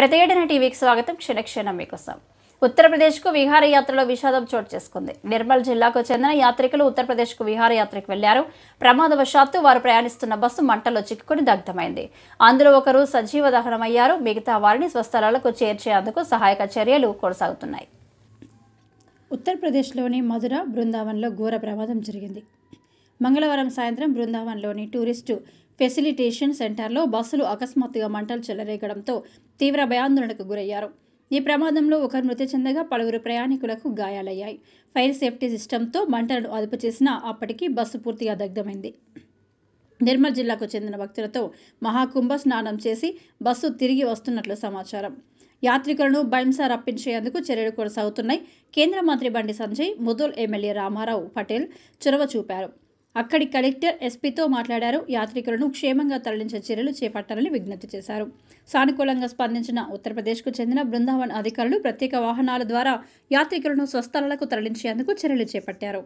ప్రతిఘటన టీవీకి స్వాగతం. క్షణక్షణం మీకోసం. ఉత్తరప్రదేశ్కు విహారయాత్రలో విషాదం చోటు చేసుకుంది. నిర్మల్ జిల్లాకు చెందిన యాత్రికులు ఉత్తరప్రదేశ్కు విహారయాత్రకు వెళ్లారు. ప్రమాదవశాత్తు వారు ప్రయాణిస్తున్న బస్సు మంటల్లో చిక్కుకుని దగ్ధమైంది. అందులో ఒకరు సజీవ దహనమయ్యారు. మిగతా వారిని స్వస్థలాలకు చేర్చేందుకు సహాయక చర్యలు కొనసాగుతున్నాయి. ఉత్తరప్రదేశ్లోని మధుర బృందావన్లో ఘోర ప్రమాదం జరిగింది. మంగళవారం సాయంత్రం బృందావన్లోని టూరిస్టు ఫెసిలిటేషన్ సెంటర్లో బస్సులు అకస్మాత్తుగా మంటలు చెలరేగడంతో తీవ్ర భయాందోళనకు గురయ్యారు. ఈ ప్రమాదంలో ఒకరు మృతి చెందగా పలువురు ప్రయాణికులకు గాయాలయ్యాయి. ఫైర్ సేఫ్టీ సిస్టంతో మంటలను అదుపు చేసినా అప్పటికి బస్సు పూర్తిగా దగ్ధమైంది. నిర్మల్ జిల్లాకు చెందిన భక్తులతో మహాకుంభ స్నానం చేసి బస్సు తిరిగి వస్తున్నట్లు సమాచారం. యాత్రికులను బైంసా రప్పించేందుకు చర్యలు కొనసాగుతున్నాయి. కేంద్ర మంత్రి బండి సంజయ్, ముదోల్ ఎమ్మెల్యే రామారావు పటేల్ చొరవ చూపారు. అక్కడి కలెక్టర్ ఎస్పీతో మాట్లాడారు. యాత్రికులను క్షేమంగా తరలించే చర్యలు చేపట్టాలని విజ్ఞప్తి చేశారు. సానుకూలంగా స్పందించిన ఉత్తరప్రదేశ్కు చెందిన బృందావన్ అధికారులు ప్రత్యేక వాహనాల ద్వారా యాత్రికులను స్వస్థలాలకు తరలించేందుకు చర్యలు చేపట్టారు.